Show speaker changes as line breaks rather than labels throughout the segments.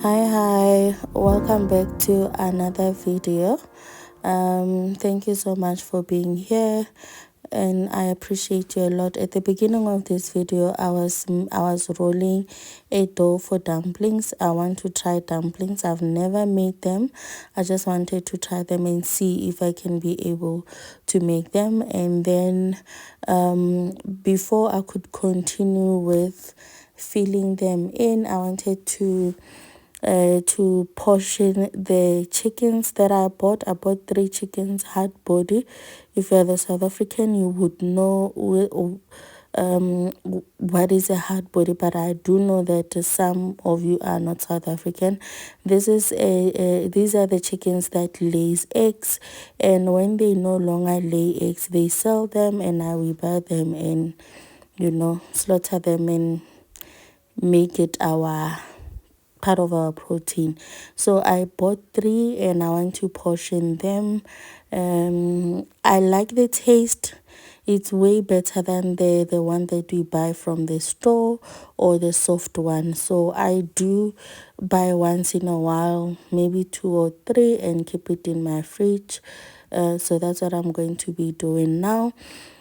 Hi, welcome back to another video. Thank you so much for being here, and I appreciate you a lot. At the beginning of this video, I was rolling a dough for dumplings. I want to try dumplings. I've never made them. I just wanted to try them and see if I can be able to make them. And then before I could continue with filling them in, I wanted to portion the chickens that I bought. I bought 3 chickens, hard body. If you're the South African, you would know what is a hard body, but I do know that some of you are not South African. These are the chickens that lays eggs, and when they no longer lay eggs, they sell them, and we buy them and slaughter them and make it our part of our protein. So I bought 3 and I want to portion them. I like the taste. It's way better than the one that we buy from the store or the soft one. So I do buy once in a while, maybe 2 or 3, and keep it in my fridge. So that's what I'm going to be doing now.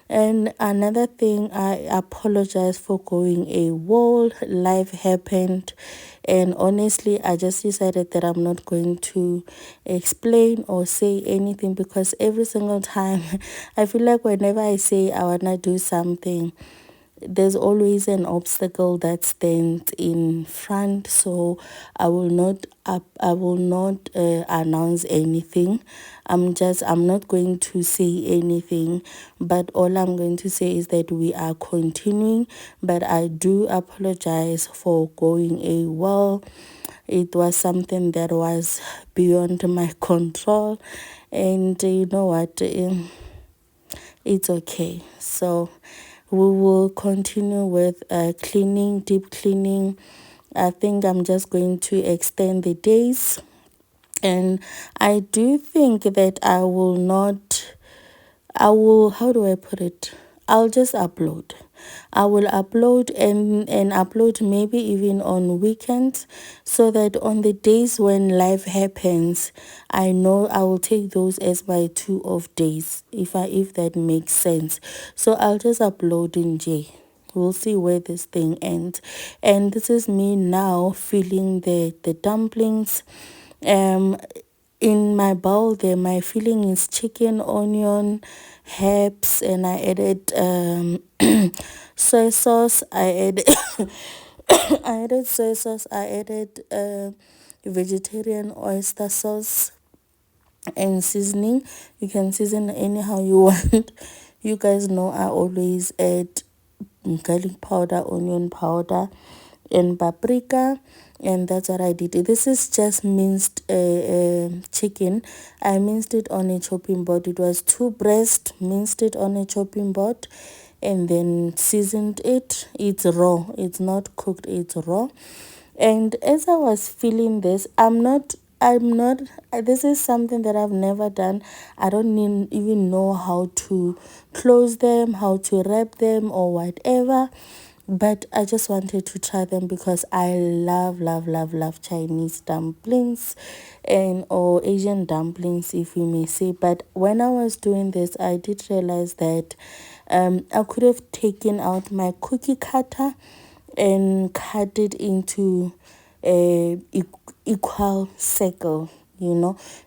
And another thing, I apologize for going AWOL. Life happened, and honestly I just decided that I'm not going to explain or say anything, because every single time I feel like whenever I say I wanna do something, there's always an obstacle that stands in front. So I will not announce anything. I'm not going to say anything, but all I'm going to say is that we are continuing. But I do apologize for going AWOL. It was something that was beyond my control, and you know what, it's okay. So we will continue with cleaning, deep cleaning. I think I'm just going to extend the days, and I do think that I will, how do I put it? I'll just upload. I will upload and upload maybe even on weekends, so that on the days when life happens, I know I will take those as my 2 off days, if that makes sense. So I'll just upload in J. We'll see where this thing ends. And this is me now filling the dumplings. In my bowl there, my filling is chicken, onion, herbs, and I added soy sauce. I added I added soy sauce. I added vegetarian oyster sauce and seasoning. You can season anyhow you want. You guys know I always add garlic powder, onion powder, and paprika, and that's what I did. This is just minced chicken. I minced it on a chopping board. It was 2 breast, minced it on a chopping board, and then seasoned it. It's raw, it's not cooked, it's raw. And as I was feeling this, this is something that I've never done. I don't even know how to close them, how to wrap them, or whatever. But I just wanted to try them because I love Chinese dumplings or Asian dumplings, if you may say. But when I was doing this, I did realize that I could have taken out my cookie cutter and cut it into a equal circle,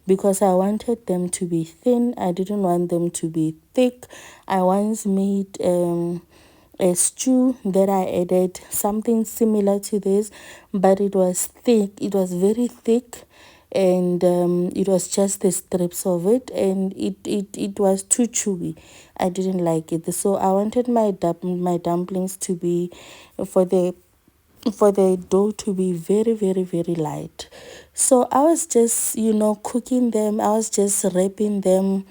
because I wanted them to be thin. I didn't want them to be thick. I once made a stew that I added something similar to this, but it was thick. It was very thick, and it was just the strips of it, and it was too chewy. I didn't like it. So I wanted my dumplings to be, for the dough to be very light. So I was just cooking them. I was just wrapping them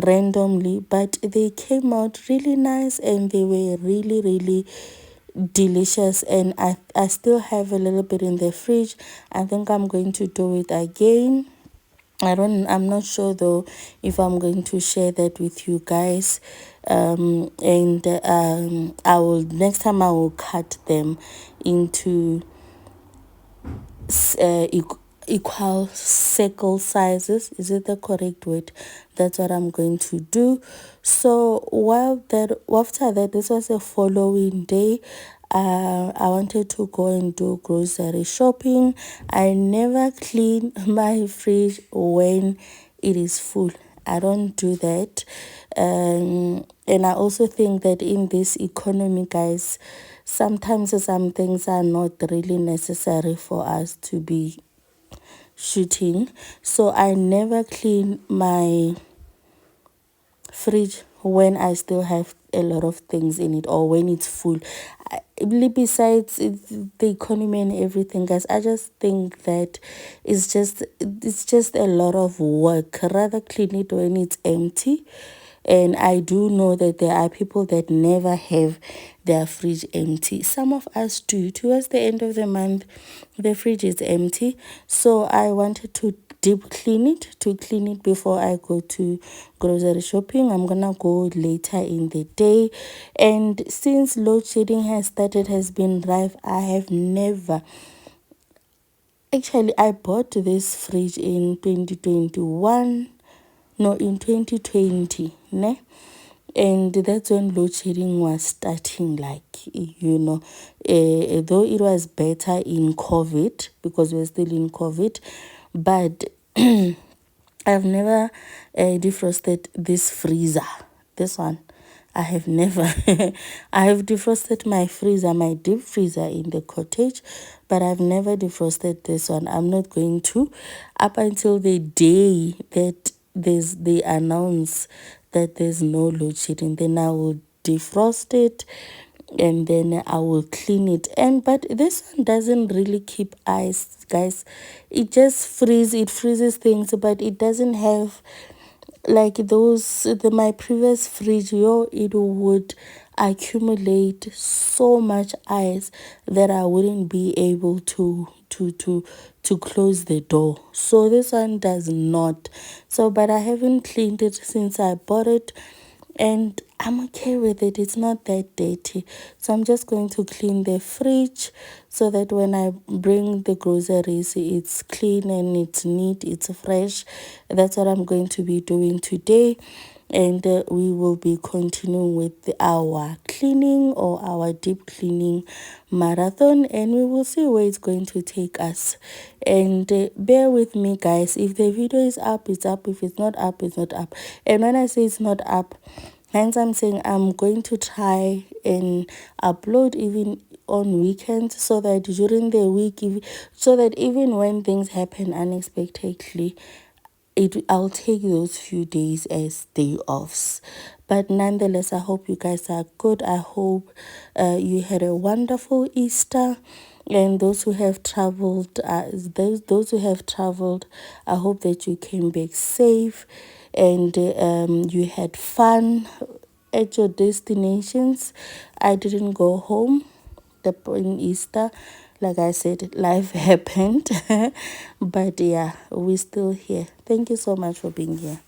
randomly, but they came out really nice, and they were really delicious. And I still have a little bit in the fridge. I think I'm going to do it again. I'm not sure though if I'm going to share that with you guys. And next time I will cut them into equal circle sizes. Is it the correct word? That's what I'm going to do. So after that, this was a following day. I wanted to go and do grocery shopping. I never clean my fridge when it is full. I don't do that. And I also think that in this economy, guys, sometimes some things are not really necessary for us to be shooting. So I never clean my fridge when I still have a lot of things in it or when it's full. Besides the economy and everything, guys, I just think that it's just a lot of work. Rather clean it when it's empty. And I do know that there are people that never have their fridge empty. Some of us do. Towards the end of the month, the fridge is empty. So I wanted to deep clean it before I go to grocery shopping. I'm gonna go later in the day. And since load shedding has started, has been rife, I have never, actually I bought this fridge in 2021, no, in 2020, ne? And that's when load shedding was starting, like, though it was better in COVID because we're still in COVID, but I've never defrosted this freezer. This one, I have never. I have defrosted my freezer, my deep freezer in the cottage, but I've never defrosted this one. I'm not going to, up until the day that they announce that there's no load shedding. Then I will defrost it and then I will clean it. And but this one doesn't really keep ice, guys. It just freezes things, but it doesn't have like my previous fridge. It would accumulate so much ice that I wouldn't be able to close the door. So this one does not. So but I haven't cleaned it since I bought it, and I'm okay with it. It's not that dirty. So I'm just going to clean the fridge so that when I bring the groceries, it's clean and it's neat, it's fresh. That's what I'm going to be doing today. And we will be continuing with our cleaning or our deep cleaning marathon, and we will see where it's going to take us. And bear with me, guys. If the video is up, it's up. If it's not up, it's not up. And when I say it's not up, hence I'm saying I'm going to try and upload even on weekends, so that during the week, so that even when things happen unexpectedly, I'll take those few days as day offs. But nonetheless, I hope you guys are good. I hope you had a wonderful Easter. And those who have traveled, those who have traveled, I hope that you came back safe and you had fun at your destinations. I didn't go home in Easter. Like I said, life happened. But yeah, we're still here. Thank you so much for being here.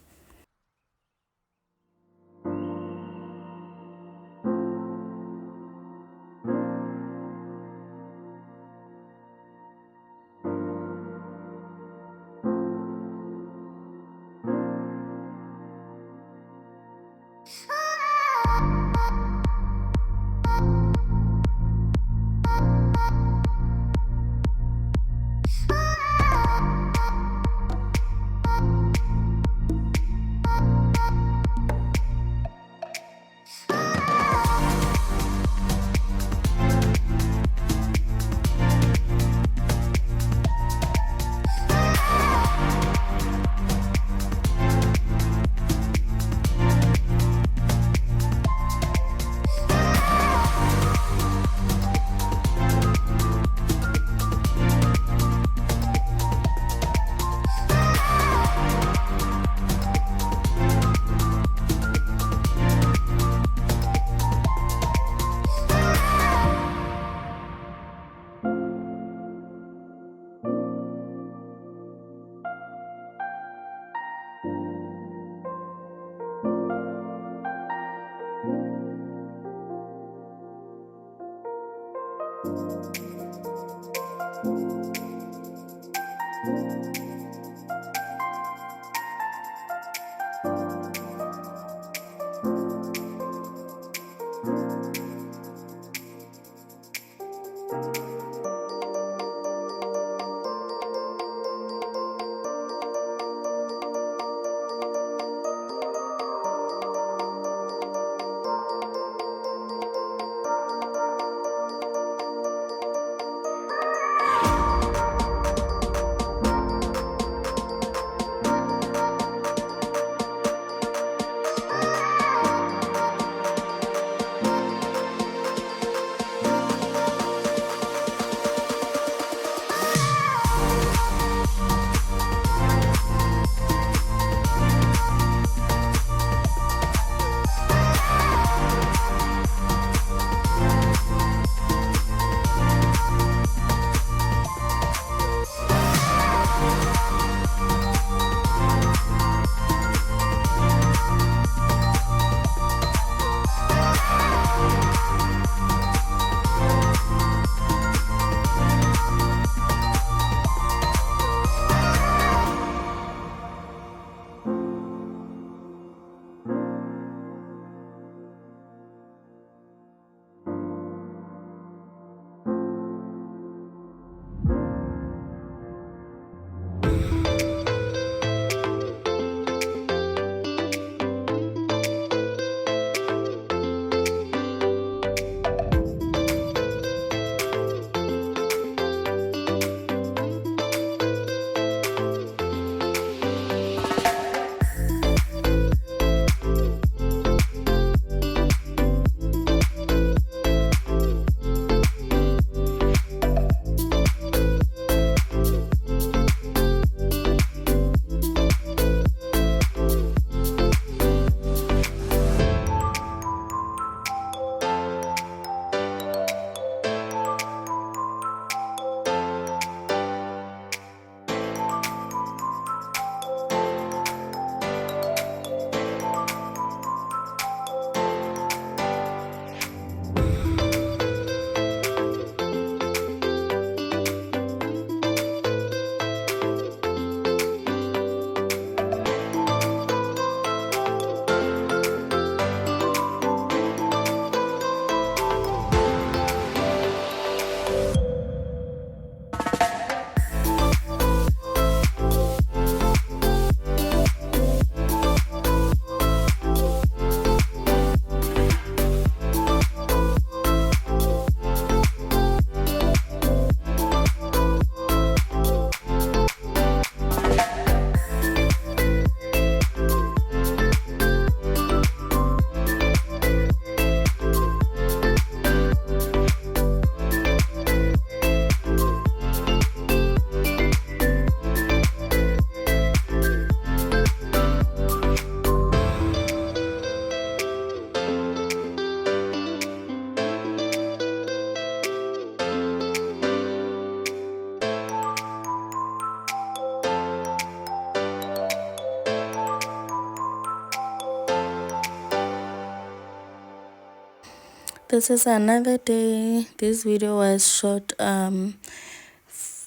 This is another day. This video was shot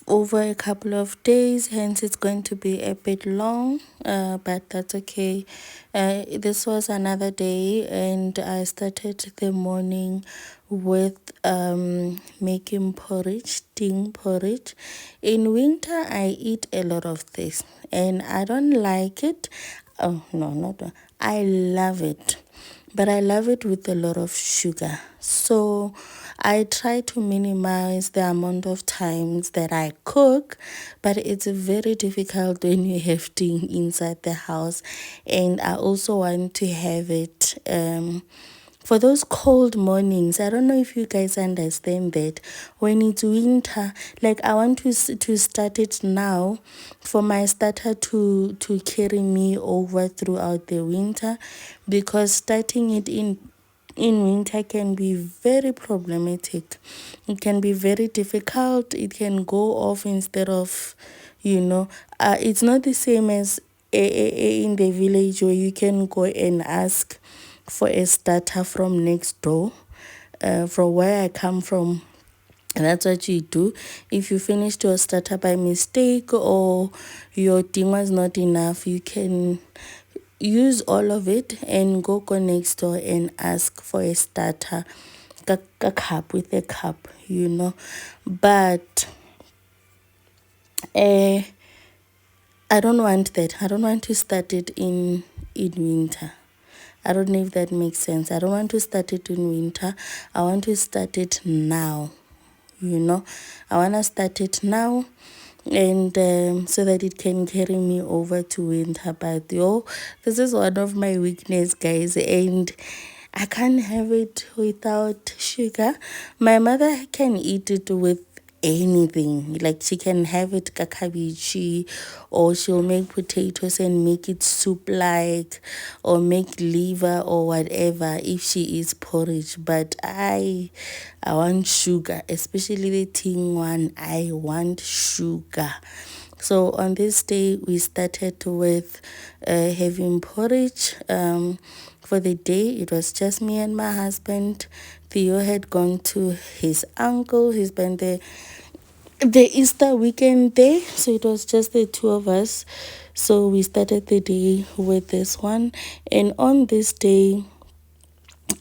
over a couple of days, hence it's going to be a bit long, but that's okay. This was another day, and I started the morning with making porridge, ting porridge. In winter I eat a lot of this and I don't like it. Oh no, not one. I love it, but I love it with a lot of sugar. So I try to minimize the amount of times that I cook, but it's very difficult when you have ting inside the house. And I also want to have it for those cold mornings. I don't know if you guys understand that when it's winter, like I want to start it now for my starter to carry me over throughout the winter, because starting it in winter can be very problematic. It can be very difficult. It can go off instead of, it's not the same as in the village where you can go and ask for a starter from next door. From where I come from, that's what you do. If you finished your starter by mistake or your thing was not enough, you can use all of it and go next door and ask for a starter, a cup with a cup, But I don't want that. I don't want to start it in winter. I don't know if that makes sense. I don't want to start it in winter. I want to start it now. I want to start it now, and so that it can carry me over to winter. But this is one of my weakness, guys, and I can't have it without sugar. My mother can eat it with anything. Like she can have it kakabichi, or she'll make potatoes and make it soup like, or make liver or whatever if she eats porridge. But I want sugar, especially the ting one. I want sugar. So on this day we started with having porridge. For the day it was just me and my husband. Theo had gone to his uncle. He spent the Easter weekend there, so it was just the two of us. So we started the day with this one, and on this day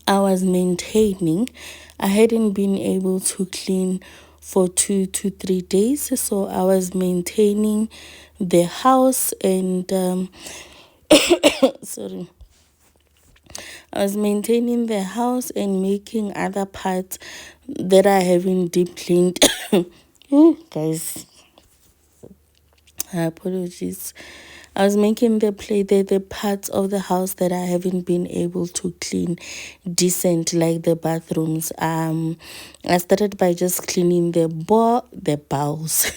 I was maintaining. I hadn't been able to clean for 2 to 3 days, so I was maintaining the house and sorry, I was maintaining the house and making other parts that I haven't deep cleaned. Guys, apologies. I was making the parts of the house that I haven't been able to clean decent, like the bathrooms. I started by just cleaning the bowls.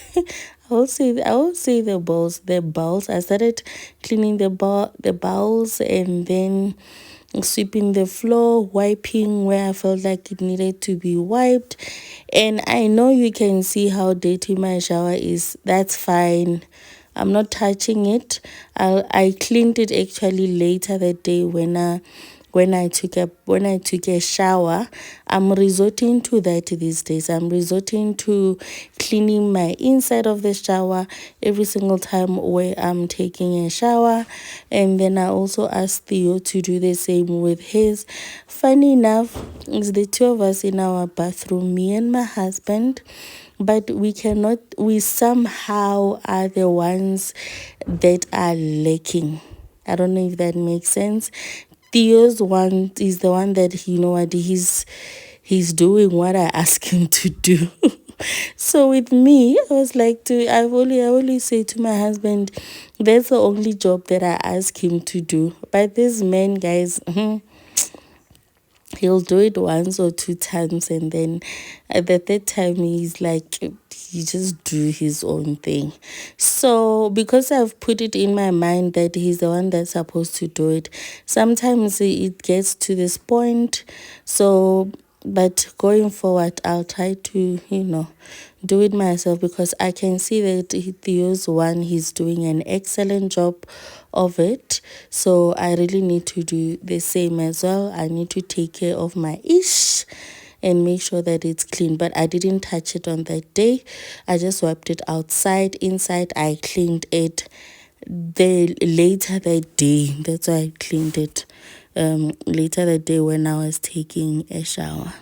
I will say the bowls. I started cleaning the bowls, and then sweeping the floor, wiping where I felt like it needed to be wiped. And I know you can see how dirty my shower is. That's fine. I'm not touching it. I cleaned it actually later that day when I took a shower. I'm resorting to that these days. I'm resorting to cleaning my inside of the shower every single time where I'm taking a shower. And then I also asked Theo to do the same with his. Funny enough, it's the two of us in our bathroom, me and my husband, but we somehow are the ones that are lacking. I don't know if that makes sense. Theo's one is the one that he's doing what I ask him to do. So with me, I was like, I only say to my husband, that's the only job that I ask him to do. But this man, guys, he'll do it once or two times, and then at the third time he's like, he just do his own thing. So because I've put it in my mind that he's the one that's supposed to do it, sometimes it gets to this point. So but going forward, I'll try to do it myself, because I can see that Theo's one, he's doing an excellent job of it. So I really need to do the same as well. I need to take care of my ish and make sure that it's clean. But I didn't touch it on that day. I just wiped it outside. Inside I cleaned it the later that day. That's why I cleaned it later that day when I was taking a shower.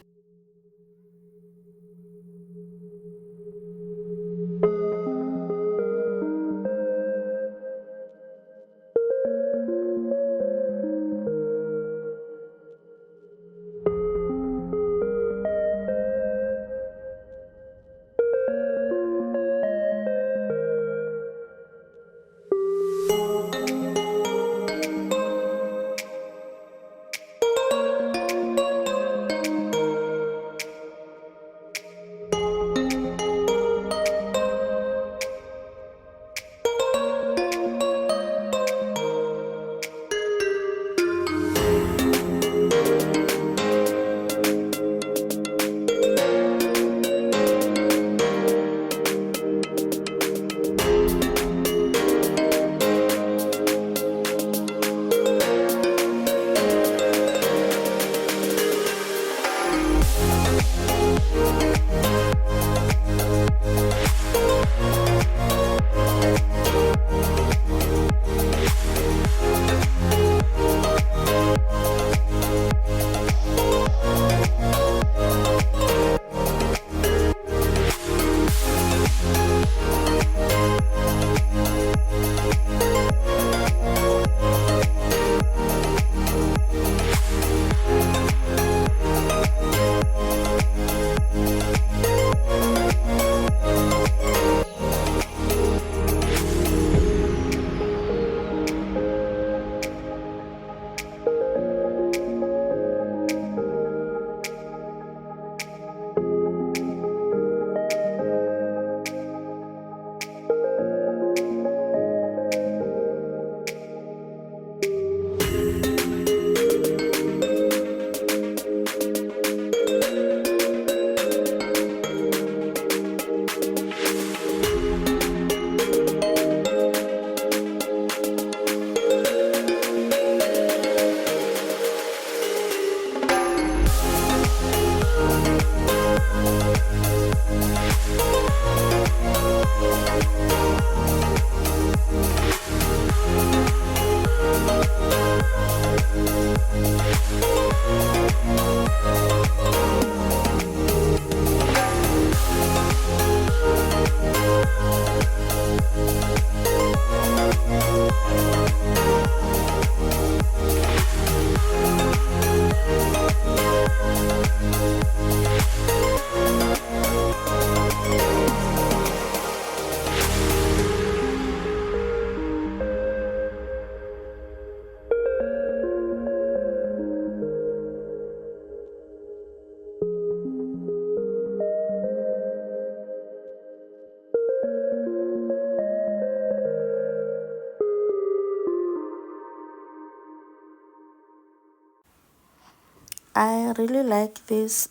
I really like this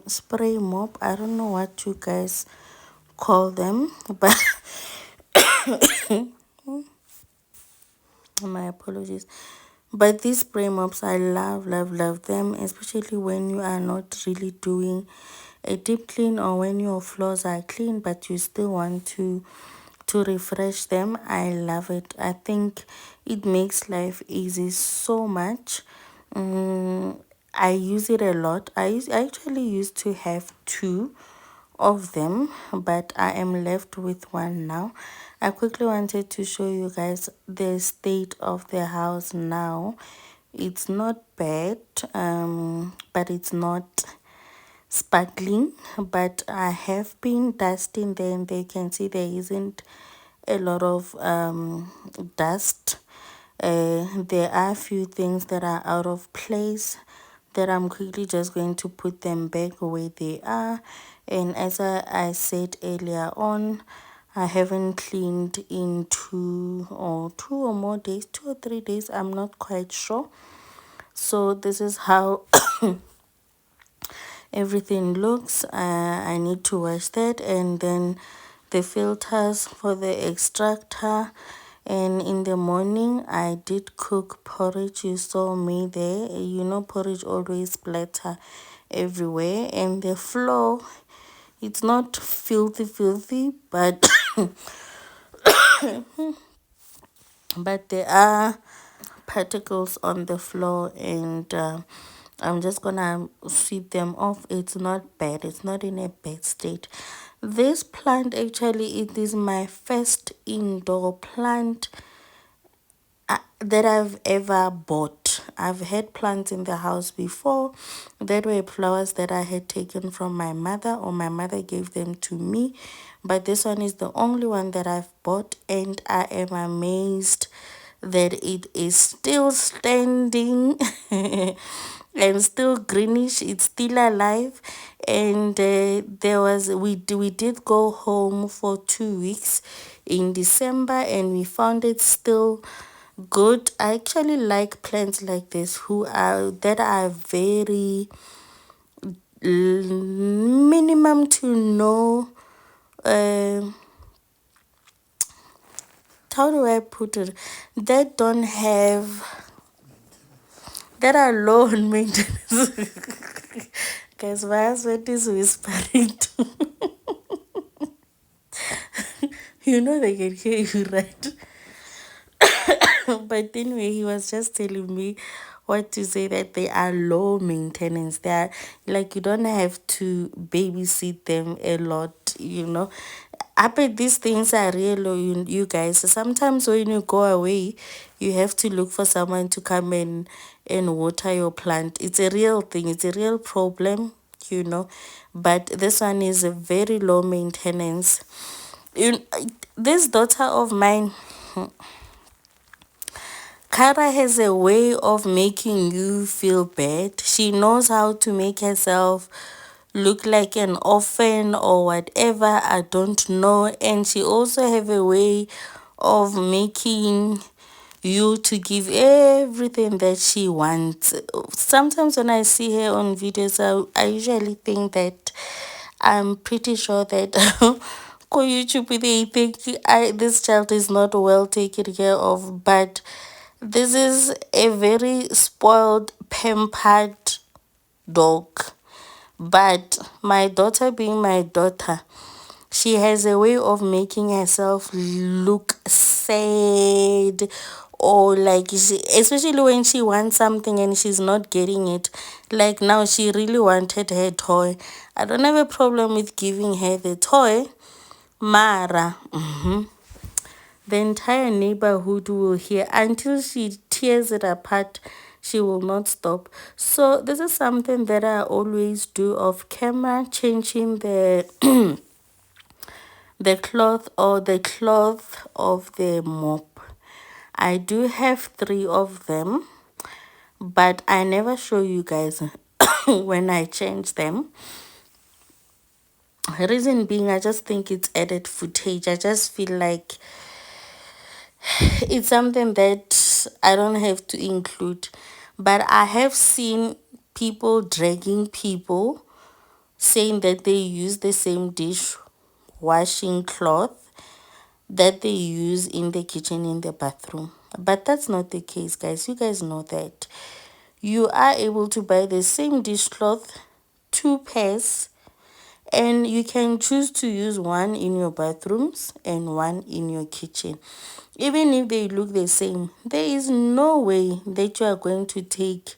spray mop. I don't know what you guys call them, but my apologies. But these spray mops, I love them, especially when you are not really doing a deep clean, or when your floors are clean but you still want to refresh them. I love it. I think it makes life easy so much. I use it a lot. I actually used to have two of them, but I am left with one now. I quickly wanted to show you guys the state of the house now. It's not bad, but it's not sparkling. But I have been dusting there, and they can see there isn't a lot of dust. There are a few things that are out of place that I'm quickly just going to put them back where they are. And as I said earlier on, I haven't cleaned in 2 or more days, 2 or 3 days, I'm not quite sure. So this is how everything looks. I need to wash that, and then the filters for the extractor And in the morning, I did cook porridge. You saw me there. You know, porridge always splatter everywhere. And the floor, it's not filthy, but but there are particles on the floor, and I'm just gonna sweep them off. It's not bad. It's not in a bad state. This plant, actually, it is my first indoor plant that I've ever bought. I've had plants in the house before that were flowers that I had taken from my mother, or my mother gave them to me. But this one is the only one that I've bought, and I am amazed that it is still standing and still greenish. It's still alive. And we did go home for 2 weeks in December, and we found it still good. I actually like plants like this that are very minimum to no uh, how do I put it, that don't have, that are low on maintenance. Guys, my husband is whispering too. You know they can hear you, right? But anyway, he was just telling me what to say, that they are low maintenance. They are like, you don't have to babysit them a lot, you know. I bet these things are real, you guys. Sometimes when you go away, you have to look for someone to come and water your plant. It's a real thing. It's a real problem, you know. But this one is a very low maintenance. You, this daughter of mine, Kara, has a way of making you feel bad. She knows how to make herself look like an orphan or whatever. I don't know. And she also have a way of making you to give everything that she wants. Sometimes when I see her on videos, I usually think that, I'm pretty sure that on YouTube they think this child is not well taken care of, but this is a very spoiled, pampered dog. But my daughter, being my daughter, she has a way of making herself look sad, or like especially when she wants something and she's not getting it. Like now, she really wanted her toy. I don't have a problem with giving her the toy, Mara. The entire neighborhood will hear until she tears it apart. She will not stop. So this is something that I always do off camera, changing the the cloth, or the cloth of the mop. I do have 3 of them, but I never show you guys when I change them. Reason being, I just think it's added footage. I just feel like it's something that I don't have to include. But I have seen people dragging people saying that they use the same dish washing cloth that they use in the kitchen, in the bathroom. But that's not the case, guys. You guys know that you are able to buy the same dishcloth, 2 pairs, and you can choose to use one in your bathrooms and one in your kitchen. Even if they look the same, there is no way that you are going to take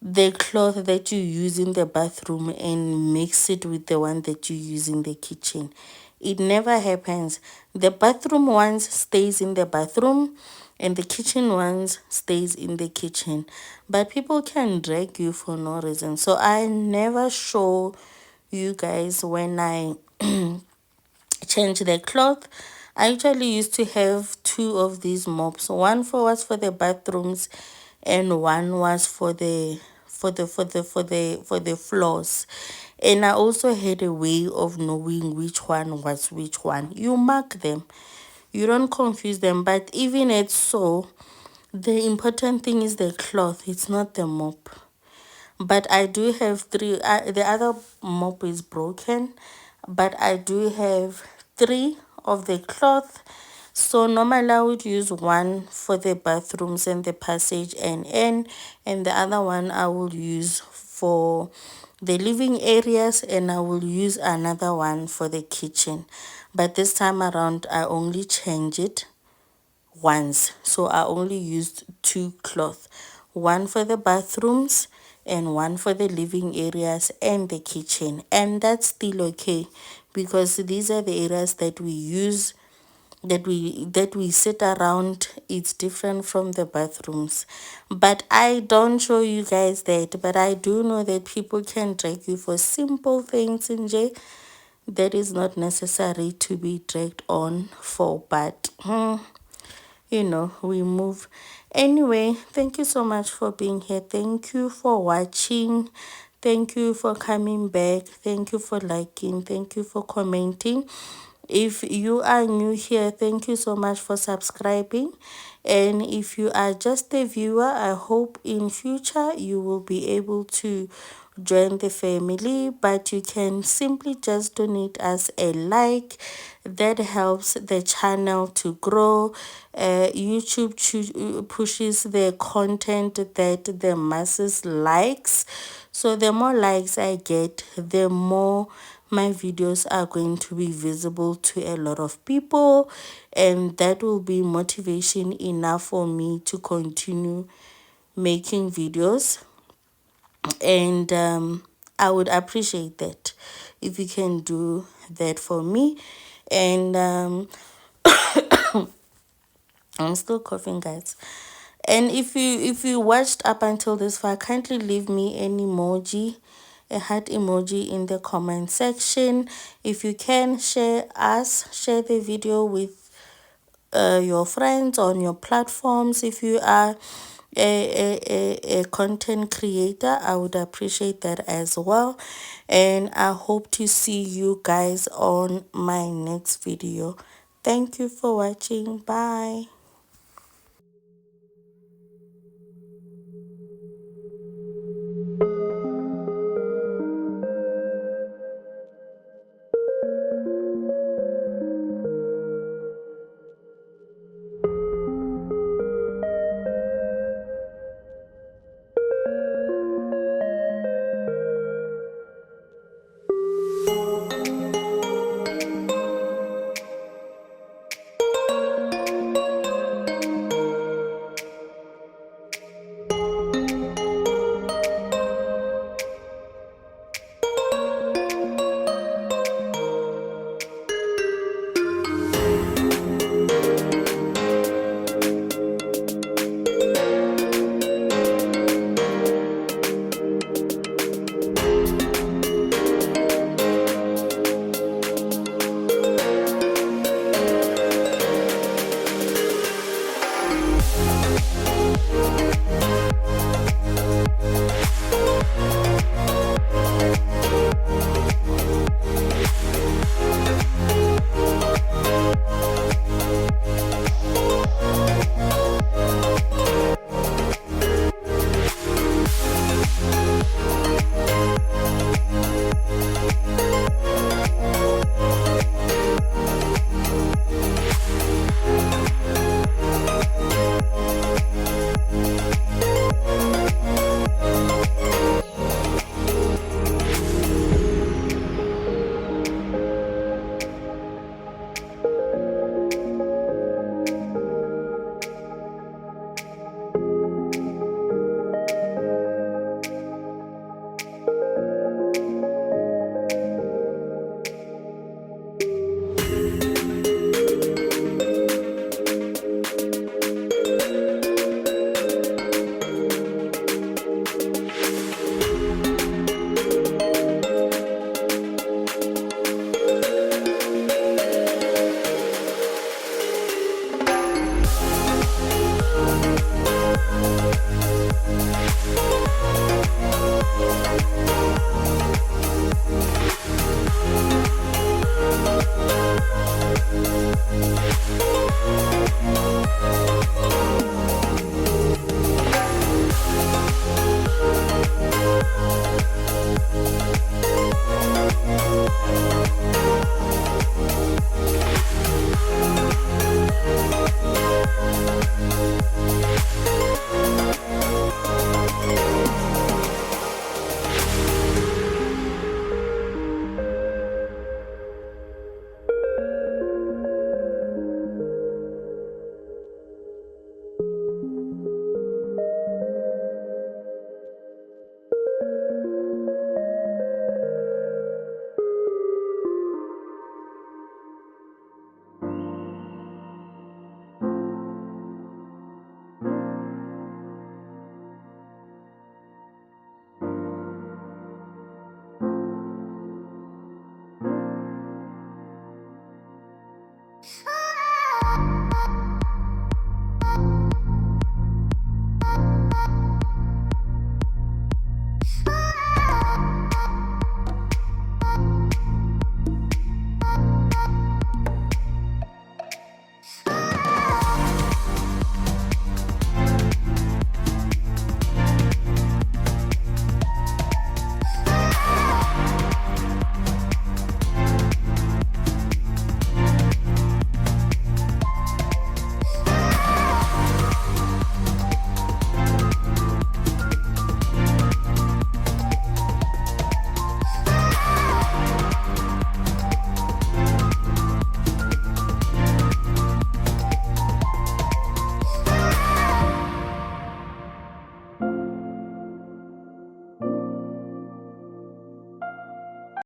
the cloth that you use in the bathroom and mix it with the one that you use in the kitchen. It never happens. The bathroom ones stays in the bathroom, and the kitchen ones stays in the kitchen. But people can drag you for no reason. So I never show you guys when I change the cloth. I actually used to have 2 of these mops. One was for the bathrooms, and one was for the floors. And I also had a way of knowing which one was which one. You mark them. You don't confuse them. But even it's so, the important thing is the cloth. It's not the mop. But I do have 3. The other mop is broken, but I do have 3 of the cloth. So normally I would use one for the bathrooms and the passage and the other one I will use for the living areas, and I will use another one for the kitchen. But this time around I only change it once, so I only used two cloth, one for the bathrooms and one for the living areas and the kitchen. And that's still okay, because these are the areas that we use, that we sit around. It's different from the bathrooms, but I don't show you guys that. But I do know that people can drag you for simple things in J that is not necessary to be dragged on for. But we move. Anyway, thank you so much for being here. Thank you for watching. Thank you for coming back. Thank you for liking. Thank you for commenting. If you are new here, thank you so much for subscribing. And if you are just a viewer, I hope in future you will be able to join the family. But you can simply just donate us a like. That helps the channel to grow. YouTube pushes the content that the masses likes. So the more likes I get, the more my videos are going to be visible to a lot of people, and that will be motivation enough for me to continue making videos. And I would appreciate that if you can do that for me. And I'm still coughing, guys. And if you watched up until this far, kindly leave me an emoji, a heart emoji in the comment section. If you can, share the video with your friends on your platforms. If you are a content creator, I would appreciate that as well. And I hope to see you guys on my next video. Thank you for watching. Bye.